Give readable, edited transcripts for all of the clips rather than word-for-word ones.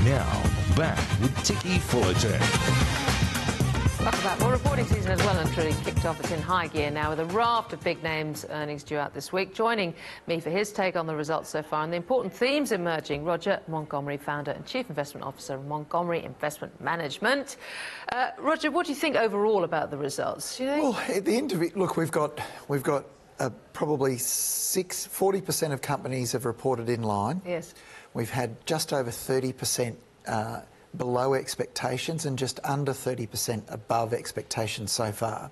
Now, back with Ticky Fullerton. Welcome back. Well, reporting season has well and truly kicked off. It's in high gear now with a raft of big names earnings due out this week. Joining me for his take on the results so far and the important themes emerging, Roger Montgomery, founder and chief investment officer of Montgomery Investment Management. Roger, what do you think overall about the results? Well, at the end of it, look, we've got probably 40% of companies have reported in line. Yes. We've had just over 30% below expectations and just under 30% above expectations so far.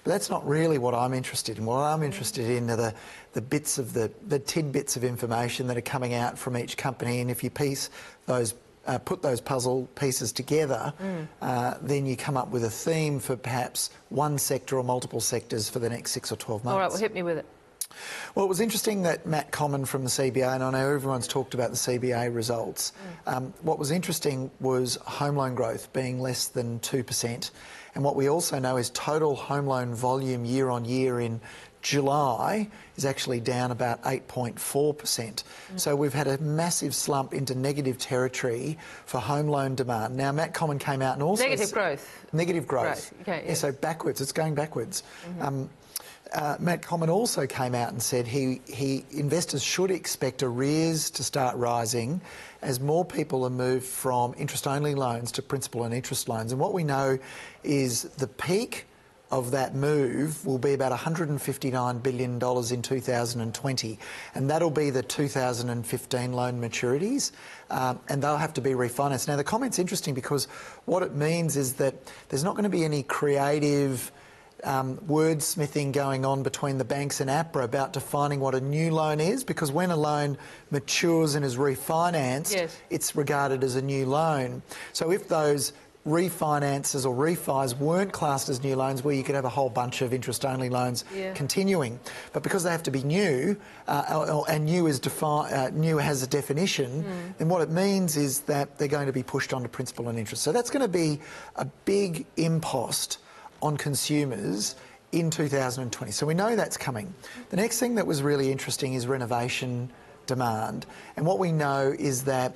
But that's not really what I'm interested in. What I'm interested in are the bits of the tidbits of information that are coming out from each company, and if you put those puzzle pieces together, then you come up with a theme for perhaps one sector or multiple sectors for the next 6 or 12 months. All right, well, hit me with it. Well, it was interesting that Matt Comyn from the CBA, and I know everyone's talked about the CBA results, what was interesting was home loan growth being less than 2%. And what we also know is total home loan volume year on year in July is actually down about 8.4%. So we've had a massive slump into negative territory for home loan demand. Now, Matt Comyn came out and also... Negative growth. Negative growth. Okay, yeah, so backwards. It's going backwards. Matt Comyn also came out and said investors should expect arrears to start rising as more people are moved from interest-only loans to principal and interest loans. And what we know is the peak of that move will be about $159 billion in 2020, and that'll be the 2015 loan maturities, and they'll have to be refinanced. Now, the comment's interesting because what it means is that there's not going to be any creative wordsmithing going on between the banks and APRA about defining what a new loan is, because when a loan matures and is refinanced, it's regarded as a new loan. So if those refinances or refis weren't classed as new loans, where you could have a whole bunch of interest-only loans continuing, but because they have to be new, and new has a definition, then what it means is that they're going to be pushed onto principal and interest. So that's going to be a big impost on consumers in 2020. So we know that's coming. The next thing that was really interesting is renovation demand. And what we know is that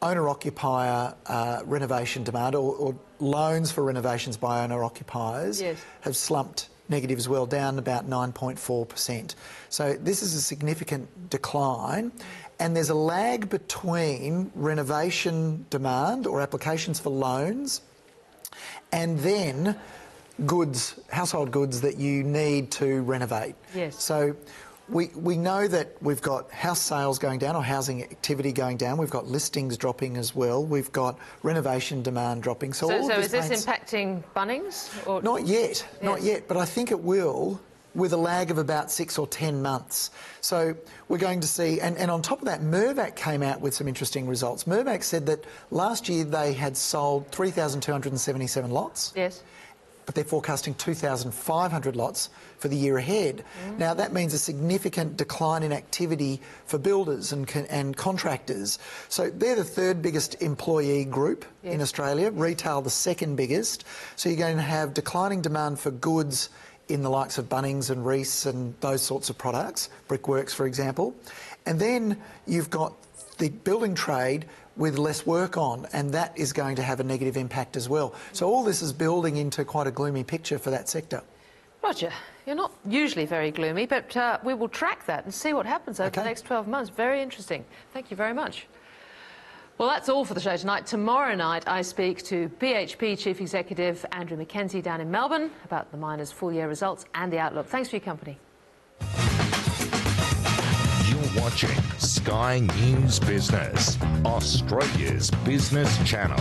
owner-occupier renovation demand, or loans for renovations by owner-occupiers, have slumped negative as well, down about 9.4%. So this is a significant decline. And there's a lag between renovation demand or applications for loans and then household goods that you need to renovate. So we know that we've got house sales going down, or housing activity going down. We've got listings dropping as well. We've got renovation demand dropping. So is this impacting Bunnings? Or? Not yet, not yet, but I think it will, with a lag of about 6 or 10 months. So we're going to see, and on top of that, Mirvac came out with some interesting results. Mirvac said that last year they had sold 3,277 lots. But they're forecasting 2,500 lots for the year ahead. Now, that means a significant decline in activity for builders and contractors. So they're the third biggest employee group in Australia, retail the second biggest. So you're going to have declining demand for goods in the likes of Bunnings and Reece and those sorts of products, Brickworks, for example. And then you've got the building trade with less work on, and that is going to have a negative impact as well. So all this is building into quite a gloomy picture for that sector. Roger, you're not usually very gloomy, but we will track that and see what happens over the next 12 months. Very interesting. Thank you very much. Well, that's all for the show tonight. Tomorrow night, I speak to BHP Chief Executive Andrew Mackenzie down in Melbourne about the miners' full-year results and the outlook. Thanks for your company. You're watching Sky News Business, Australia's business channel.